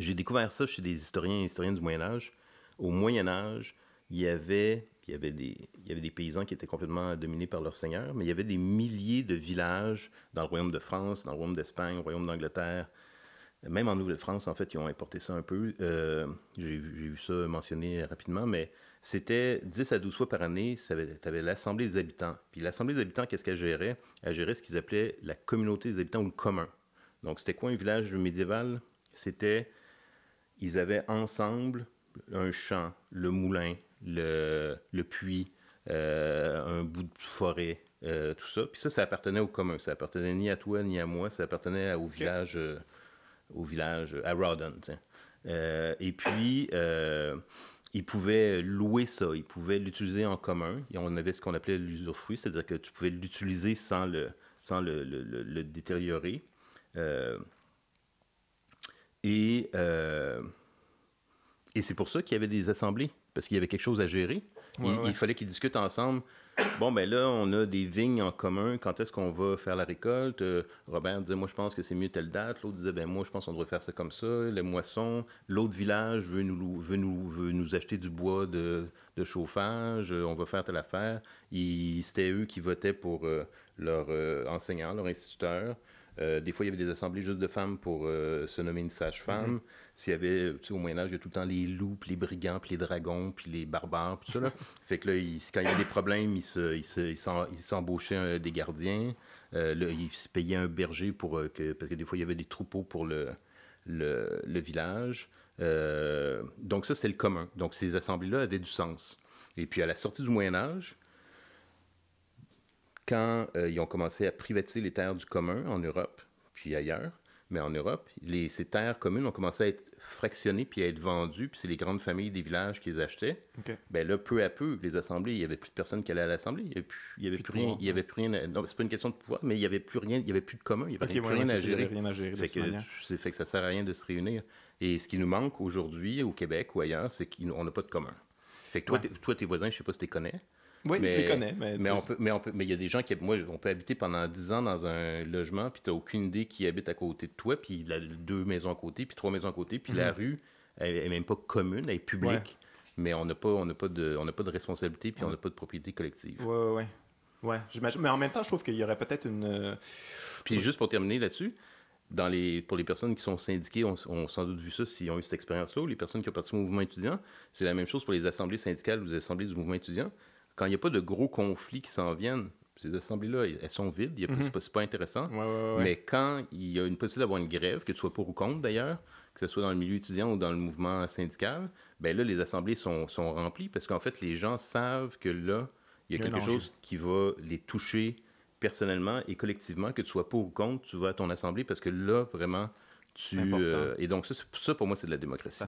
J'ai découvert ça chez des historiens et historiennes du Moyen Âge. Au Moyen Âge, il y avait des paysans qui étaient complètement dominés par leurs seigneurs, mais il y avait des milliers de villages dans le royaume de France, dans le royaume d'Espagne, au royaume d'Angleterre. Même en Nouvelle-France, en fait, ils ont importé ça un peu. J'ai vu ça mentionné rapidement, mais c'était 10 à 12 fois par année, tu avais l'Assemblée des habitants. Puis l'Assemblée des habitants, qu'est-ce qu'elle gérait? Elle gérait ce qu'ils appelaient la communauté des habitants ou le commun. Donc, c'était quoi un village médiéval? C'était, ils avaient ensemble un champ, le moulin, le puits, un bout de forêt, tout ça. Puis ça appartenait au commun. Ça appartenait ni à toi ni à moi. Ça appartenait au village, à Rawdon. Et puis, ils pouvaient louer ça. Ils pouvaient l'utiliser en commun. Et on avait ce qu'on appelait l'usufruit, c'est-à-dire que tu pouvais l'utiliser sans le détériorer. Euh, et, euh, et c'est pour ça qu'il y avait des assemblées, parce qu'il y avait quelque chose à gérer. Il fallait qu'ils discutent ensemble. Bon, ben là, on a des vignes en commun. Nous, quand est-ce qu'on va faire la récolte? Robert disait, moi, je pense que c'est mieux telle date. L'autre disait, ben moi, je pense qu'on devrait faire ça comme ça. Les moissons. L'autre village veut nous acheter du bois de chauffage. On va faire telle affaire. C'était eux qui votaient pour leur enseignant, leur instituteur. Des fois, il y avait des assemblées juste de femmes pour se nommer une sage-femme. S'il y avait, tu sais, au Moyen-Âge, il y a tout le temps les loups, puis les brigands, puis les dragons, puis les barbares, puis tout ça, là. Fait que là, quand il y avait des problèmes, ils s'embauchaient des gardiens. Là, ils se payaient un berger parce que des fois, il y avait des troupeaux pour le village. Donc ça, c'était le commun. Donc ces assemblées-là avaient du sens. Et puis, à la sortie du Moyen-Âge, quand ils ont commencé à privatiser les terres du commun en Europe, puis ailleurs, mais en Europe, ces terres communes ont commencé à être fractionnées puis à être vendues, puis c'est les grandes familles des villages qui les achetaient. OK. Ben là, peu à peu, les assemblées, il n'y avait plus de personnes qui allaient à l'assemblée. Il y avait plus rien. pouvoir, Il y avait plus rien. Non, c'est pas une question de pouvoir, mais il n'y avait plus rien. Il n'y avait plus de commun. Il n'y avait OK, plus rien à il y avait gérer. rien à gérer Fait de toute manière. fait que ça sert à rien de se réunir. Et ce qui nous manque aujourd'hui, au Québec ou ailleurs, c'est qu'on n'a pas de commun. Fait que toi, tes voisins, je sais pas si tu les connais. Oui, je les connais, Mais il y a des gens on peut habiter pendant 10 ans dans un logement, puis tu n'as aucune idée qui habite à côté de toi, puis il a 2 maisons à côté, puis 3 maisons à côté, puis la rue, elle est même pas commune, elle est publique, mais on n'a pas de responsabilité, puis on n'a pas de propriété collective. Ouais, j'imagine. Mais en même temps, je trouve qu'il y aurait peut-être une... Puis juste pour terminer là-dessus, pour les personnes qui sont syndiquées, ont sans doute vu ça s'ils ont eu cette expérience-là, ou les personnes qui ont participé au mouvement étudiant, c'est la même chose pour les assemblées syndicales ou les assemblées du mouvement étudiant. Quand il n'y a pas de gros conflits qui s'en viennent, ces assemblées-là, elles sont vides, c'est pas intéressant. Mais quand il y a une possibilité d'avoir une grève, que tu sois pour ou contre d'ailleurs, que ce soit dans le milieu étudiant ou dans le mouvement syndical, ben là, les assemblées sont remplies parce qu'en fait, les gens savent que là, il y a quelque chose qui va les toucher personnellement et collectivement, que tu sois pour ou contre, tu vas à ton assemblée parce que là, vraiment, et donc ça, pour moi, c'est de la démocratie.